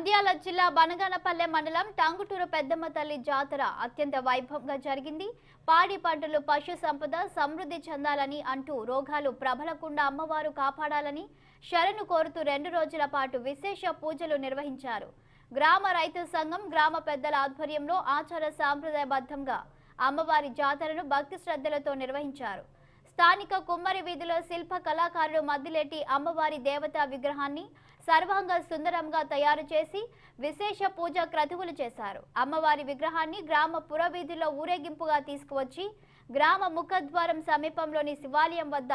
నంద్యాల జిల్లా బనగానపల్లె మండలం టంగుటూరు పెద్దమ్మ తల్లి జాతర అత్యంత వైభవంగా జరిగింది. పాడి పంటలు పశు సంపద సమృద్ధి చెందాలని అంటూ రోగాలు ప్రబలకుండా అమ్మవారు కాపాడాలని శరణు కోరుతూ 2 రోజుల పాటు విశేష పూజలు నిర్వహించారు. గ్రామ రైతు సంఘం గ్రామ పెద్దల ఆధ్వర్యంలో ఆచార సాంప్రదాయబద్ధంగా అమ్మవారి జాతరను భక్తి శ్రద్ధలతో నిర్వహించారు. స్థానిక కుమ్మరి వీధిలో శిల్ప కళాకారులు మద్దిలేటి అమ్మవారి దేవతా విగ్రహాన్ని సర్వాంగ సుందరంగా తయారు చేసి విశేష పూజ క్రతువులు చేశారు. అమ్మవారి విగ్రహాన్ని గ్రామ పురవీధిలో ఊరేగింపుగా తీసుకువచ్చి గ్రామ ముఖద్వారం సమీపంలోని శివాలయం వద్ద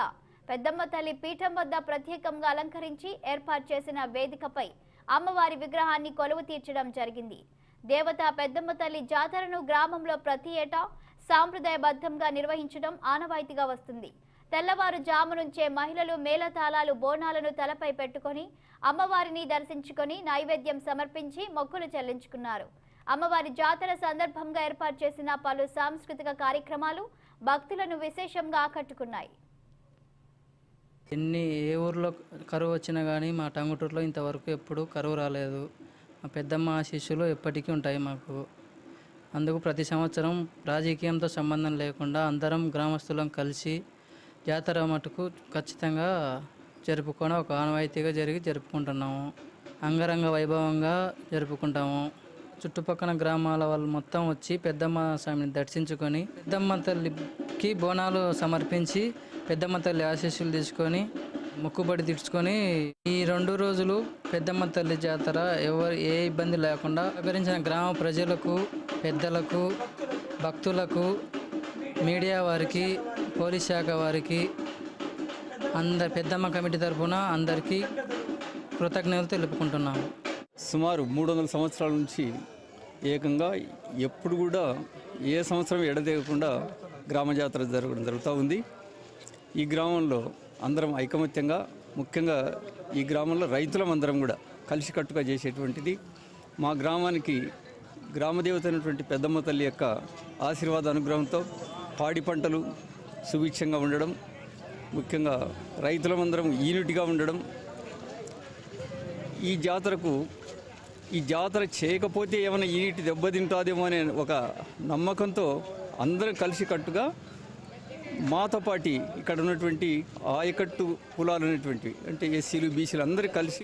పెద్దమ్మ తల్లి పీఠం వద్ద ప్రత్యేకంగా అలంకరించి ఏర్పాటు చేసిన వేదికపై అమ్మవారి విగ్రహాన్ని కొలువు తీర్చడం జరిగింది. దేవతా పెద్దమ్మ తల్లి జాతరను గ్రామంలో ప్రతి ఏటా సాంప్రదాయబద్ధంగా నిర్వహించడం ఆనవాయితీగా వస్తుంది. తెల్లవారుజాము నుంచే మహిళలు మేళతాళాలు బోనాలను తలపై పెట్టుకొని అమ్మవారిని దర్శించుకొని నైవేద్యం సమర్పించి మొక్కులు చెల్లించుకున్నారు. అమ్మవారి జాతర సందర్భంగా ఏర్పాటు చేసిన పలు సాంస్కృతిక కార్యక్రమాలు భక్తులను విశేషంగా ఆకట్టుకున్నాయి. ఏ ఊర్లో కరువు వచ్చినా కానీ మా టంగుటూరులో ఇంతవరకు ఎప్పుడు కరువు రాలేదు. మా పెద్దమ్మ ఆశీస్సులు ఎప్పటికీ ఉంటాయి మాకు. అందుకు ప్రతి సంవత్సరం రాజకీయంతో సంబంధం లేకుండా అందరం గ్రామస్తులం కలిసి జాతర మటుకు ఖచ్చితంగా జరుపుకొని ఒక ఆనవాయితీగా జరుపుకుంటున్నాము. అంగరంగ వైభవంగా జరుపుకుంటాము. చుట్టుపక్కల గ్రామాల వాళ్ళు మొత్తం వచ్చి పెద్దమ్మ స్వామిని దర్శించుకొని పెద్దమ్మ తల్లికి బోనాలు సమర్పించి పెద్దమ్మ తల్లి ఆశీస్సులు తీసుకొని మొక్కుబడి తీర్చుకొని ఈ 2 రోజులు పెద్దమ్మ తల్లి జాతర ఏ ఇబ్బంది లేకుండా సహకరించిన గ్రామ ప్రజలకు, పెద్దలకు, భక్తులకు, మీడియా వారికి, పోలీస్ శాఖ వారికి, పెద్దమ్మ కమిటీ తరఫున అందరికీ కృతజ్ఞతలు తెలుపుకుంటున్నాము. సుమారు 300 సంవత్సరాల నుంచి ఏకంగా ఎప్పుడు కూడా ఏ సంవత్సరం ఎడతెగకుండా గ్రామ జాతర జరుగుతూ ఉంది. ఈ గ్రామంలో అందరం ఐకమత్యంగా, ముఖ్యంగా ఈ గ్రామంలో రైతులం అందరం కూడా కలిసికట్టుగా చేసేటువంటిది. మా గ్రామానికి గ్రామదేవత అయినటువంటి పెద్దమ్మ తల్లి యొక్క ఆశీర్వాద అనుగ్రహంతో పాడి పంటలు సుభిక్షంగా ఉండడం, ముఖ్యంగా రైతులమందరం యూనిట్గా ఉండడం, ఈ జాతర చేయకపోతే ఏమైనా యూనిట్ దెబ్బతింటుందేమో అనే ఒక నమ్మకంతో అందరం కలిసికట్టుగా మాతో పాటి ఇక్కడ ఉన్నటువంటి ఆయకట్టు కులాలు అనేటువంటివి అంటే ఎస్సీలు, బీసీలు అందరూ కలిసి